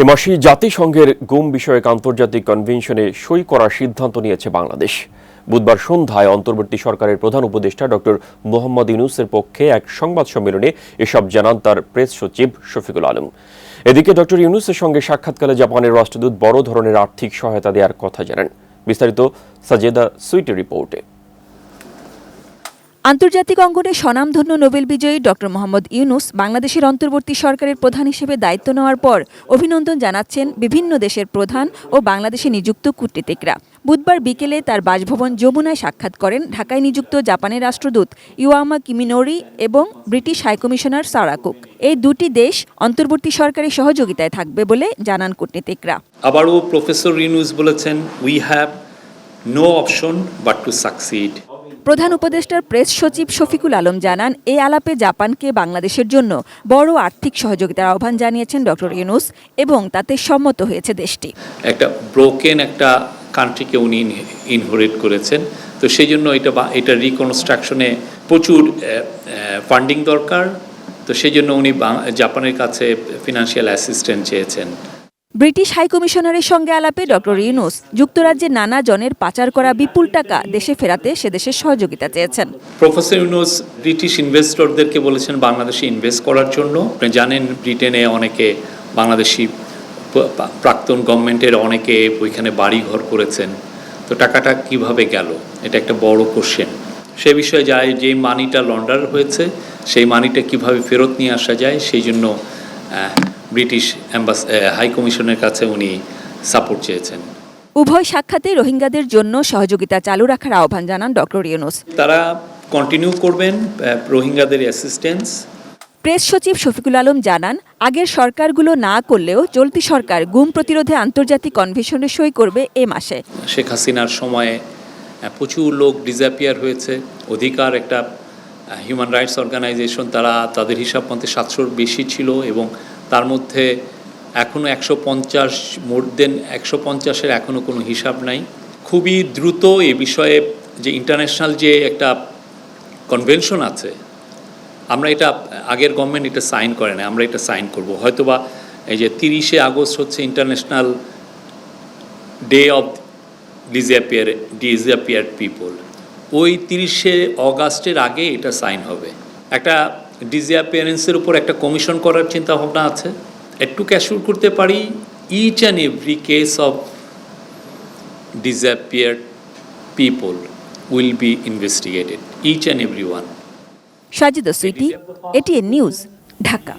এ মাসেই জাতিসংঘের গুম বিষয়ক আন্তর্জাতিক কনভেনশনে সই করার সিদ্ধান্ত নিয়েছে বাংলাদেশ। বুধবার সন্ধ্যায় অন্তর্বর্তী সরকারের প্রধান উপদেষ্টা ডক্টর মোহাম্মদ ইউনূসের পক্ষে এক সংবাদ সম্মেলনে এসব জানান তার প্রেস সচিব শফিকুল আলম। এদিকে ডক্টর ইউনূসের সঙ্গে সাক্ষাৎকালে জাপানের রাষ্ট্রদূত বড় ধরনের আর্থিক সহায়তা দেওয়ার কথা জানান। বিস্তারিত সাজেদা সুইটের রিপোর্টে। আন্তর্জাতিক অঙ্গনে স্বনামধন্য নোবেল বিজয়ী ডক্টর মোহাম্মদ ইউনূস বাংলাদেশের অন্তর্বর্তী সরকারের প্রধান হিসেবে দায়িত্ব নেওয়ার পর অভিনন্দন জানাচ্ছেন বিভিন্ন দেশের প্রধান ও বাংলাদেশে নিযুক্ত কূটনীতিকরা। বুধবার বিকেলে তার বাসভবন যমুনায় সাক্ষাৎ করেন ঢাকায় নিযুক্ত জাপানের রাষ্ট্রদূত ইওয়ামা কিমিনোরি এবং ব্রিটিশ হাইকমিশনার সারা কুক। এই দুটি দেশ অন্তর্বর্তী সরকারের সহযোগিতায় থাকবে বলে জানান কূটনীতিকরা। আবারও প্রফেসর ইউনূস বলেছেন, we have no option but to succeed. প্রধান উপদেষ্টার প্রেস সচিব শফিকুল আলম জানান, এই আলাপে জাপানকে বাংলাদেশের জন্য বড় আর্থিক সহযোগিতার আহ্বান জানিয়েছেন ডক্টর ইউনূস এবং তাতে সম্মত হয়েছে দেশটি। একটা ব্রোকেন একটা কান্ট্রিকে উনি ইনহেরিট করেছেন, তো সেই জন্য এটা রিকনস্ট্রাকশনে প্রচুর ফান্ডিং দরকার, তো সেই জন্য উনি জাপানের কাছে ফিনান্সিয়াল অ্যাসিস্ট্যান্স চেয়েছেন। ব্রিটিশ হাইকমিশনারের সঙ্গে আলাপে ডক্টর ইউনূস যুক্তরাজ্যের নানা জনের পাচার করা বিপুল টাকা দেশে ফেরাতে সে দেশের সহযোগিতা চেয়েছেন। প্রফেসর ইউনূস ব্রিটিশ ইনভেস্টরদেরকে বলেছেন বাংলাদেশে ইনভেস্ট করার জন্য। আপনি জানেন ব্রিটেনে অনেকে বাংলাদেশি প্রাক্তন গভর্নমেন্টের অনেকে ওইখানে বাড়ি ঘর করেছেন, তো টাকাটা কিভাবে গেল এটা একটা বড় কোশ্চেন। সে বিষয়ে যায় যে মানিটা লন্ডার হয়েছে সেই মানিটা কিভাবে ফেরত নিয়ে আসা যায়, সেই জন্য ব্রিটিশ হাইকমিশনের কাছে উনি সাপোর্ট চেয়েছেন। উভয় সাক্ষাতে রোহিঙ্গাদের জন্য সহযোগিতা চালু রাখার আহ্বান জানান ডক্টর ইউনূস। তারা কন্টিনিউ করবেন রোহিঙ্গাদের অ্যাসিস্ট্যান্স। প্রেস সচিব শফিকুল আলম জানান, আগের সরকারগুলো না করলেও চলতি সরকার গুম প্রতিরোধে আন্তর্জাতিক কনভেনশনে সই করবে এ মাসে। শেখ হাসিনার সময়ে প্রচুর লোক ডিসঅ্যাপিয়ার হয়েছে। অধিকার একটা হিউম্যান রাইটস অর্গানাইজেশন, তারা তাদের হিসাব মতে 700-র বেশি ছিল এবং তার মধ্যে এখনও 150 মোর দেন 150-এর এখনও কোনো হিসাব নাই। খুবই দ্রুত এ বিষয়ে যে ইন্টারন্যাশনাল যে একটা কনভেনশন আছে, আমরা এটা আগের গভর্নমেন্ট এটা সাইন করে না, আমরা এটা সাইন করব। হয়তোবা এই যে 30শে আগস্ট হচ্ছে international day of disappeared people, ওই 30শে অগাস্টের আগে এটা সাইন হবে। একটা ডিসঅ্যাপিয়ারেন্সের উপর একটা কমিশন করার চিন্তা ভাবনা আছে। একটু ক্যাশুর করতে পারি, each and every case of disappeared people will be investigated, each and every one. Sajeda Sweety, ATN News, Dhaka.